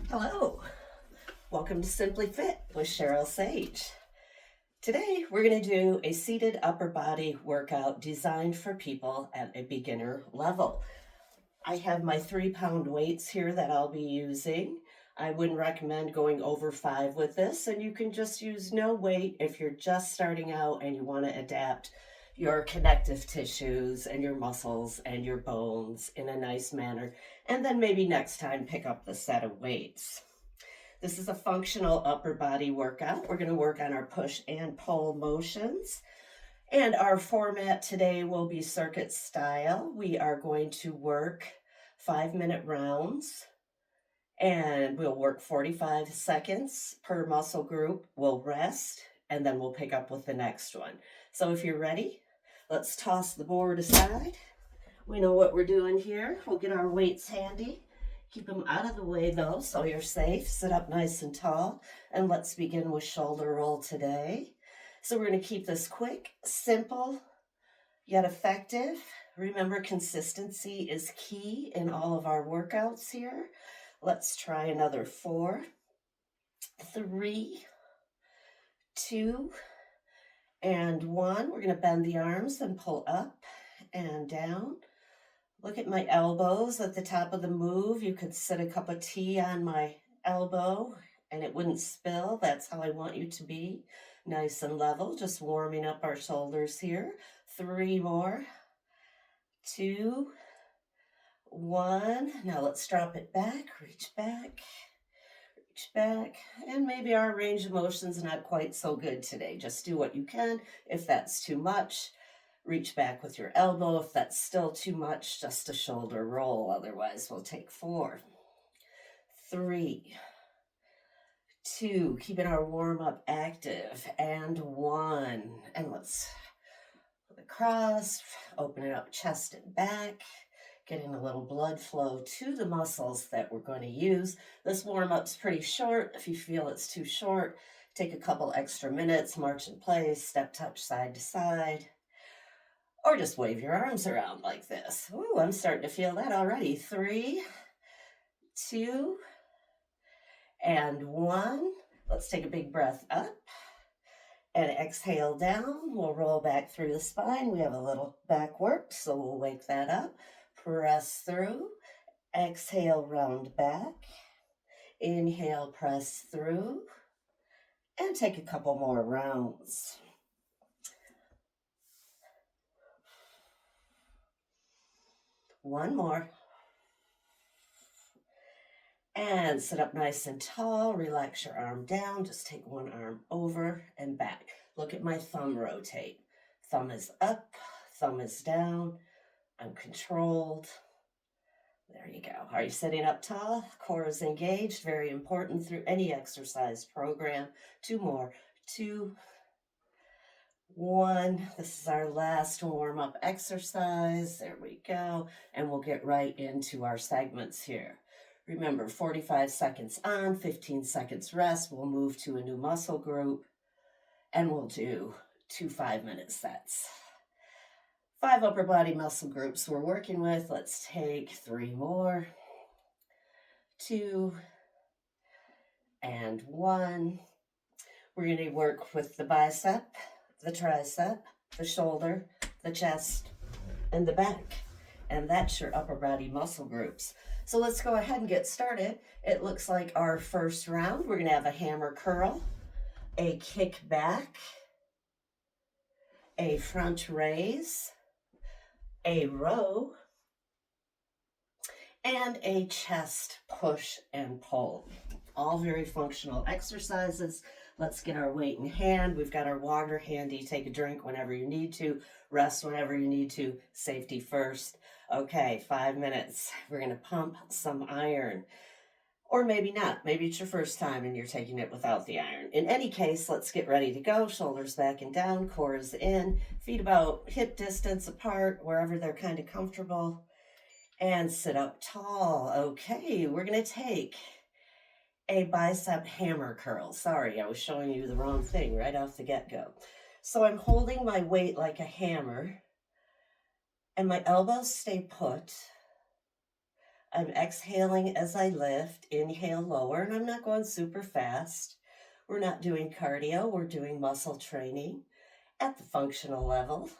Hello, welcome to Simply Fit with Cheryl Sage. Today we're going to do a seated upper body workout designed for people at a beginner level. I have my 3-pound weights here that I'll be using. I wouldn't recommend going over 5 with this, and you can just use no weight if you're just starting out and you want to adapt your connective tissues and your muscles and your bones in a nice manner, and then maybe next time pick up the set of weights. This is a functional upper body workout. We're going to work on our push and pull motions. And our format today will be circuit style. We are going to work 5-minute rounds, and we'll work 45 seconds per muscle group. We'll rest, and then we'll pick up with the next one. So if you're ready, let's toss the board aside. We know what we're doing here. We'll get our weights handy. Keep them out of the way though, so you're safe. Sit up nice and tall, and let's begin with shoulder roll today. So we're going to keep this quick, simple, yet effective. Remember, consistency is key in all of our workouts here. Let's try another 4, 3, 2, and 1. We're going to bend the arms and pull up and down. Look at my elbows at the top of the move. You could sit a cup of tea on my elbow and it wouldn't spill. That's how I want you to be. Nice and level, just warming up our shoulders here. 3 more. 2, 1. Now let's drop it back, reach back, and maybe our range of motion is not quite so good today. Just do what you can. If that's too much, reach back with your elbow. If that's still too much, just a shoulder roll. Otherwise, we'll take 4, 3, 2, keeping our warm-up active, and 1. And let's put across, open it up chest and back, getting a little blood flow to the muscles that we're going to use. This warm-up's pretty short. If you feel it's too short, take a couple extra minutes, march in place, step touch side to side, or just wave your arms around like this. Ooh, I'm starting to feel that already. 3, 2, and 1. Let's take a big breath up and exhale down. We'll roll back through the spine. We have a little back work, so we'll wake that up. Press through. Exhale, round back. Inhale, press through. And take a couple more rounds. One more. And sit up nice and tall. Relax your arm down. Just take one arm over and back. Look at my thumb rotate. Thumb is up, thumb is down. I'm controlled. There you go. Are you sitting up tall? Core is engaged. Very important through any exercise program. 2 more. 2, 1. This is our last warm-up exercise. There we go. And we'll get right into our segments here. Remember, 45 seconds on, 15 seconds rest. We'll move to a new muscle group, and we'll do 2 5-minute sets. 5 upper body muscle groups we're working with. Let's take 3 more. 2, and 1. We're going to work with the bicep, the tricep, the shoulder, the chest, and the back. And that's your upper body muscle groups. So let's go ahead and get started. It looks like our first round, we're going to have a hammer curl, a kick back, a front raise, a row, and a chest push and pull. All very functional exercises. Let's get our weight in hand. We've got our water handy. Take a drink whenever you need to. Rest whenever you need to. Safety first. Okay, 5 minutes. We're going to pump some iron. Or maybe not. Maybe it's your first time and you're taking it without the iron. In any case, let's get ready to go. Shoulders back and down, core is in. Feet about hip distance apart, wherever they're kind of comfortable. And sit up tall. Okay, we're going to take a bicep hammer curl. Sorry, I was showing you the wrong thing right off the get-go. So I'm holding my weight like a hammer, and my elbows stay put. I'm exhaling as I lift, inhale, lower, and I'm not going super fast. We're not doing cardio, we're doing muscle training at the functional level.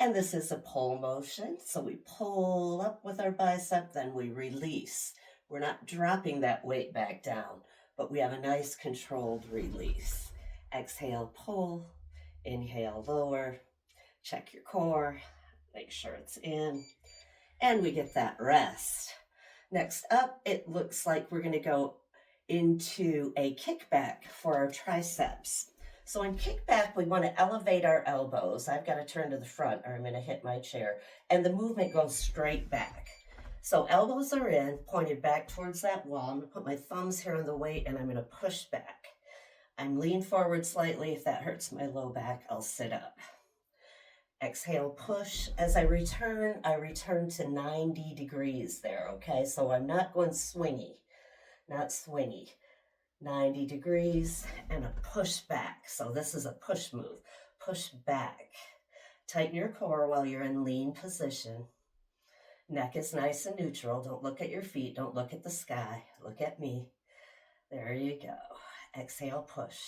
And this is a pull motion. So we pull up with our bicep, then we release. We're not dropping that weight back down, but we have a nice controlled release. Exhale, pull, inhale, lower, check your core, make sure it's in, and we get that rest. Next up, it looks like we're gonna go into a kickback for our triceps. So in kickback, we want to elevate our elbows. I've got to turn to the front or I'm going to hit my chair. And the movement goes straight back. So elbows are in, pointed back towards that wall. I'm going to put my thumbs here on the weight and I'm going to push back. I'm lean forward slightly. If that hurts my low back, I'll sit up. Exhale, push. As I return to 90 degrees there, okay? So I'm not going swingy, not swingy. 90 degrees and a push back. So this is a push move. Push back. Tighten your core while you're in lean position. Neck is nice and neutral. Don't look at your feet. Don't look at the sky. Look at me. There you go. Exhale, push.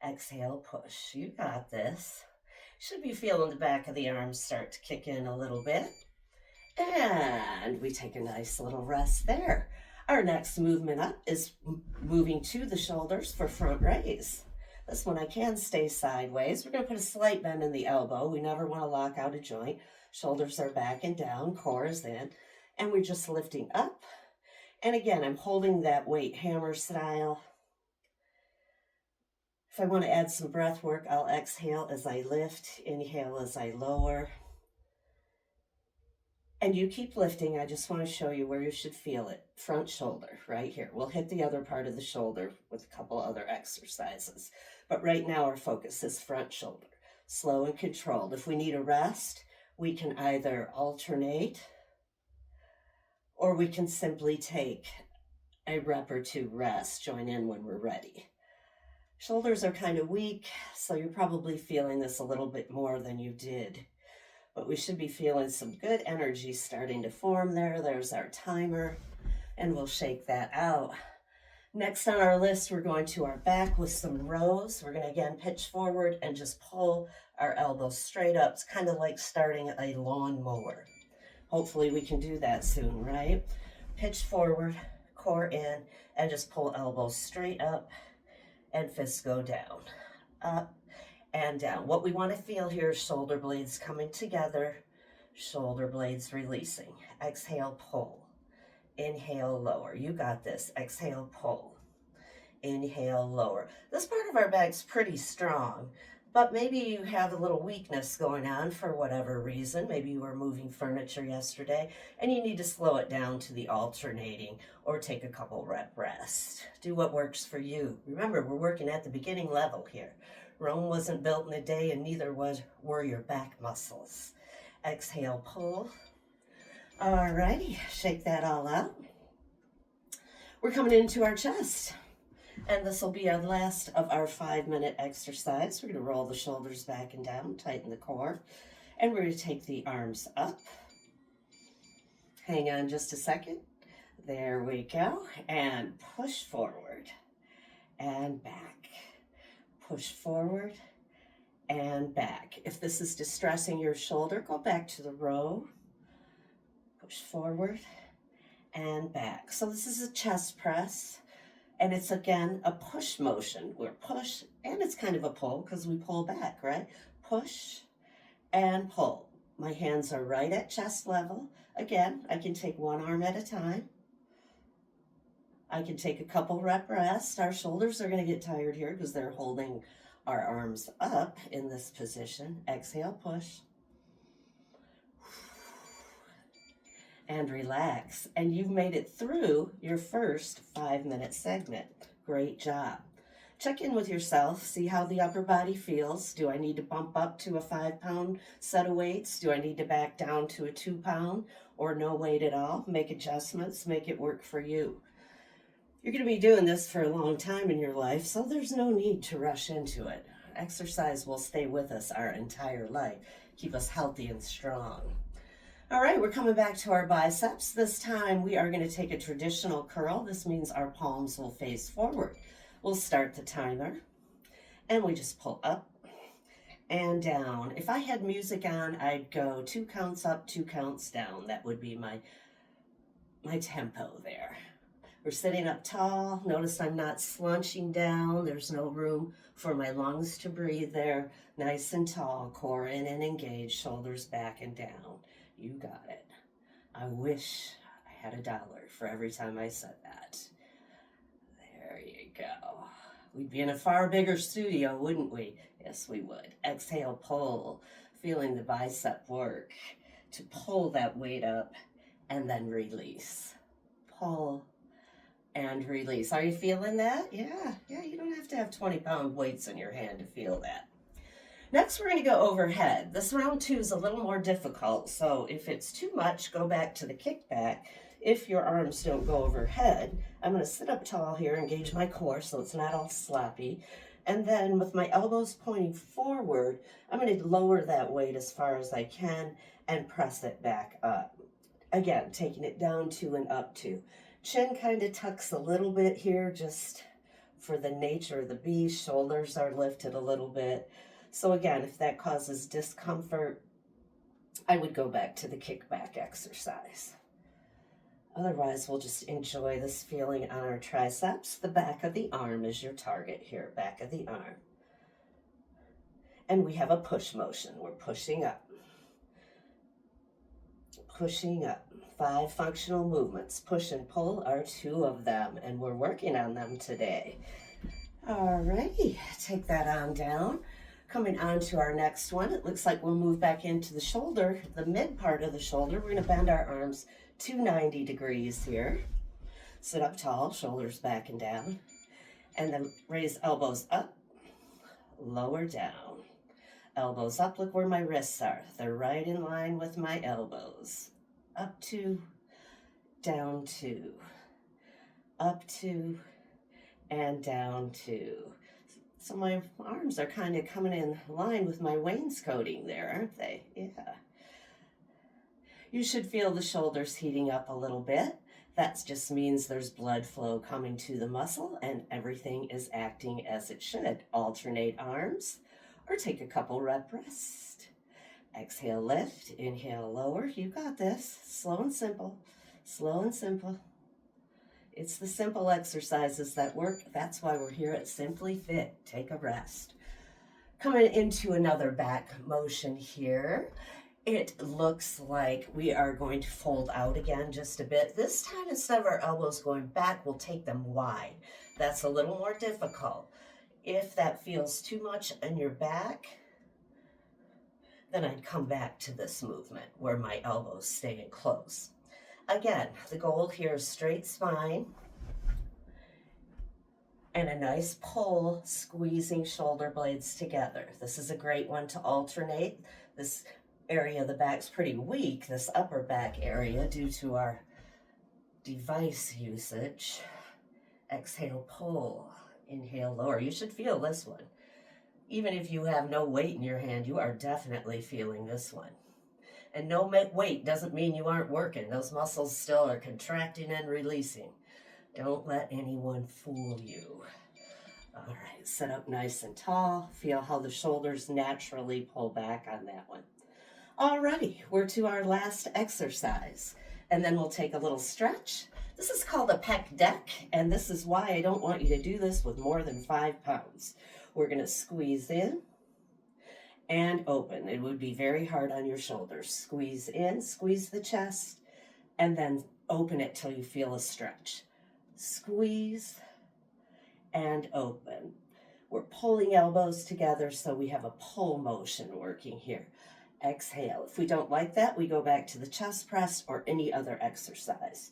Exhale, push. You got this. Should be feeling the back of the arms start to kick in a little bit. And we take a nice little rest there. Our next movement up is moving to the shoulders for front raise. This one I can stay sideways. We're going to put a slight bend in the elbow. We never want to lock out a joint. Shoulders are back and down, core is in, and we're just lifting up. And again, I'm holding that weight hammer style. If I want to add some breath work, I'll exhale as I lift, inhale as I lower. And you keep lifting. I just want to show you where you should feel it. Front shoulder, right here. We'll hit the other part of the shoulder with a couple other exercises. But right now our focus is front shoulder. Slow and controlled. If we need a rest, we can either alternate or we can simply take a rep or two rest. Join in when we're ready. Shoulders are kind of weak, so you're probably feeling this a little bit more than you did. But we should be feeling some good energy starting to form there. There's our timer, and we'll shake that out. Next on our list, we're going to our back with some rows. We're going to again pitch forward and just pull our elbows straight up. It's kind of like starting a lawnmower. Hopefully we can do that soon, right? Pitch forward, core in, and just pull elbows straight up and fists go down, up and down. What we want to feel here is shoulder blades coming together, shoulder blades releasing. Exhale, pull. Inhale, lower. You got this. Exhale, pull. Inhale, lower. This part of our back's pretty strong, but maybe you have a little weakness going on for whatever reason. Maybe you were moving furniture yesterday and you need to slow it down to the alternating or take a couple rep rest. Do what works for you. Remember, we're working at the beginning level here. Rome wasn't built in a day and neither were your back muscles. Exhale, pull. All righty, shake that all out. We're coming into our chest. And this will be our last of our 5-minute exercise. We're going to roll the shoulders back and down, tighten the core, and we're going to take the arms up. Hang on just a second. There we go. And push forward and back. Push forward and back. If this is distressing your shoulder, go back to the row. Push forward and back. So this is a chest press. And it's, again, a push motion. We're push, and it's kind of a pull because we pull back, right? Push and pull. My hands are right at chest level. Again, I can take one arm at a time. I can take a couple rep rest. Our shoulders are going to get tired here because they're holding our arms up in this position. Exhale, push. And relax. And you've made it through your first 5-minute segment. Great job. Check in with yourself. See how the upper body feels. Do I need to bump up to a 5-pound set of weights? Do I need to back down to a 2-pound or no weight at all? Make adjustments. Make it work for you. You're going to be doing this for a long time in your life, so there's no need to rush into it. Exercise will stay with us our entire life. Keep us healthy and strong. All right, we're coming back to our biceps. This time we are going to take a traditional curl. This means our palms will face forward. We'll start the timer and we just pull up and down. If I had music on, I'd go 2 counts up, 2 counts down. That would be my tempo there. We're sitting up tall. Notice I'm not slunching down. There's no room for my lungs to breathe there. Nice and tall, core in and engaged, shoulders back and down. You got it. I wish I had $1 for every time I said that. There you go. We'd be in a far bigger studio, wouldn't we? Yes, we would. Exhale, pull, feeling the bicep work to pull that weight up and then release. Pull and release. Are you feeling that? Yeah, you don't have to have 20-pound weights in your hand to feel that. Next, we're going to go overhead. This round 2 is a little more difficult, so if it's too much, go back to the kickback. If your arms don't go overhead, I'm going to sit up tall here, engage my core so it's not all sloppy, and then with my elbows pointing forward, I'm going to lower that weight as far as I can and press it back up. Again, taking it down 2 and up 2. Chin kind of tucks a little bit here just for the nature of the beast. Shoulders are lifted a little bit. So again, if that causes discomfort, I would go back to the kickback exercise. Otherwise, we'll just enjoy this feeling on our triceps. The back of the arm is your target here, back of the arm. And we have a push motion. We're pushing up. Pushing up. 5 functional movements. Push and pull are 2 of them, and we're working on them today. All righty, take that on down. Coming on to our next one, it looks like we'll move back into the shoulder, the mid part of the shoulder. We're going to bend our arms to 90 degrees here. Sit up tall, shoulders back and down. And then raise elbows up, lower down. Elbows up, look where my wrists are. They're right in line with my elbows. Up 2, down 2, up 2, and down 2. So my arms are kind of coming in line with my wainscoting there, aren't they? Yeah. You should feel the shoulders heating up a little bit. That just means there's blood flow coming to the muscle and everything is acting as it should. Alternate arms or take a couple rep rest. Exhale, lift. Inhale, lower. You got this. Slow and simple. Slow and simple. It's the simple exercises that work. That's why we're here at Simply Fit. Take a rest. Coming into another back motion here. It looks like we are going to fold out again just a bit. This time, instead of our elbows going back, we'll take them wide. That's a little more difficult. If that feels too much in your back, then I'd come back to this movement where my elbows stay in close. Again, the goal here is straight spine and a nice pull, squeezing shoulder blades together. This is a great one to alternate. This area of the back's pretty weak, this upper back area, due to our device usage. Exhale, pull. Inhale, lower. You should feel this one. Even if you have no weight in your hand, you are definitely feeling this one. And no weight doesn't mean you aren't working. Those muscles still are contracting and releasing. Don't let anyone fool you. All right, sit up nice and tall. Feel how the shoulders naturally pull back on that one. Alrighty, we're to our last exercise. And then we'll take a little stretch. This is called a pec deck, and this is why I don't want you to do this with more than 5 pounds. We're going to squeeze in and open. It would be very hard on your shoulders. Squeeze in, squeeze the chest, and then open it till you feel a stretch. Squeeze and open. We're pulling elbows together, so we have a pull motion working here. Exhale. If we don't like that, we go back to the chest press or any other exercise.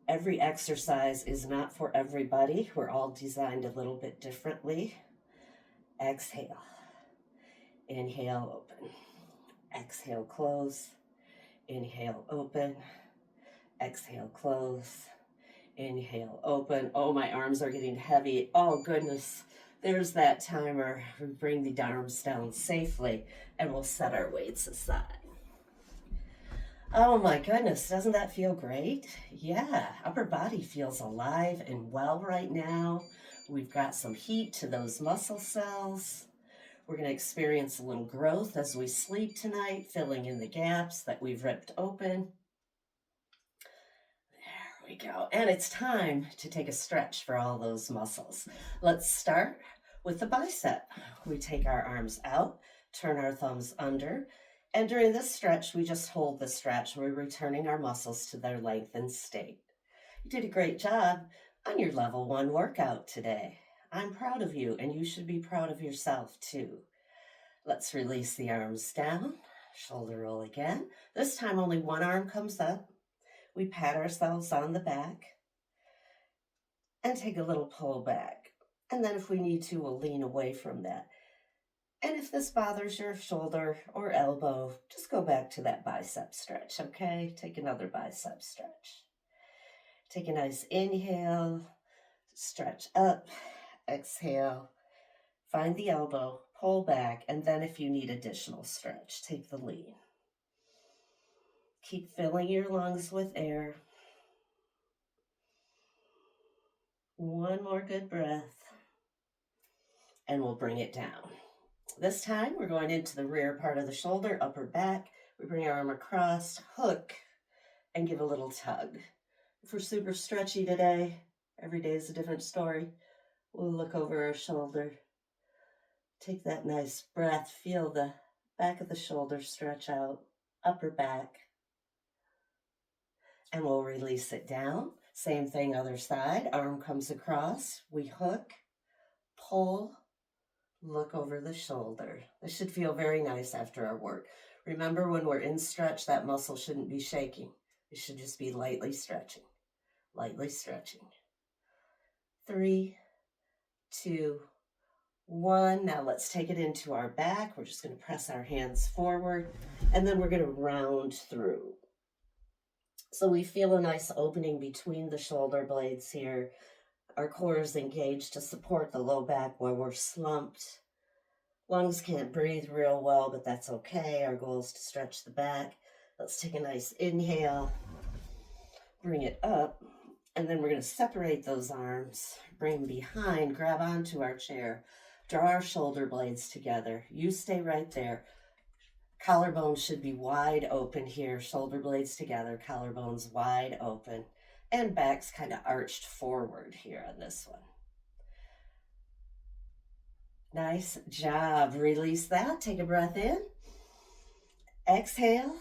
Every exercise is not for everybody. We're all designed a little bit differently. Exhale. Inhale, open. Exhale, close. Inhale, open. Exhale, close. Inhale, open. Oh, my arms are getting heavy. Oh, goodness. There's that timer. We bring the arms down safely, and we'll set our weights aside. Oh my goodness, doesn't that feel great? Yeah, upper body feels alive and well right now. We've got some heat to those muscle cells. We're going to experience a little growth as we sleep tonight, filling in the gaps that we've ripped open. There we go. And it's time to take a stretch for all those muscles. Let's start with the bicep. We take our arms out, turn our thumbs under, and during this stretch, we just hold the stretch. We're returning our muscles to their lengthened state. You did a great job on your level 1 workout today. I'm proud of you, and you should be proud of yourself too. Let's release the arms down, shoulder roll again. This time only one arm comes up. We pat ourselves on the back and take a little pull back. And then if we need to, we'll lean away from that. And if this bothers your shoulder or elbow, just go back to that bicep stretch, okay? Take another bicep stretch. Take a nice inhale, stretch up, exhale, find the elbow, pull back, and then if you need additional stretch, take the lean. Keep filling your lungs with air. One more good breath, and we'll bring it down. This time, we're going into the rear part of the shoulder, upper back. We bring our arm across, hook, and give a little tug. If we're super stretchy today, every day is a different story. We'll look over our shoulder. Take that nice breath. Feel the back of the shoulder stretch out, upper back. And we'll release it down. Same thing, other side. Arm comes across. We hook, pull, look over the shoulder. This should feel very nice after our work. Remember, when we're in stretch, that muscle shouldn't be shaking. It should just be lightly stretching. Lightly stretching. 3, 2, 1. Now let's take it into our back. We're just going to press our hands forward, and then we're going to round through. So we feel a nice opening between the shoulder blades here. Our core is engaged to support the low back where we're slumped. Lungs can't breathe real well, but that's okay. Our goal is to stretch the back. Let's take a nice inhale, bring it up, and then we're going to separate those arms, bring them behind, grab onto our chair, draw our shoulder blades together. You stay right there. Collarbones should be wide open here, shoulder blades together, collarbones wide open, and back's kind of arched forward here on this one. Nice job. Release that. Take a breath in. Exhale.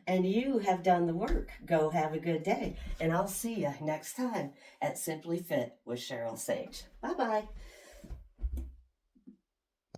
And you have done the work. Go have a good day. And I'll see you next time at Simply Fit with Cheryl Sage. Bye-bye.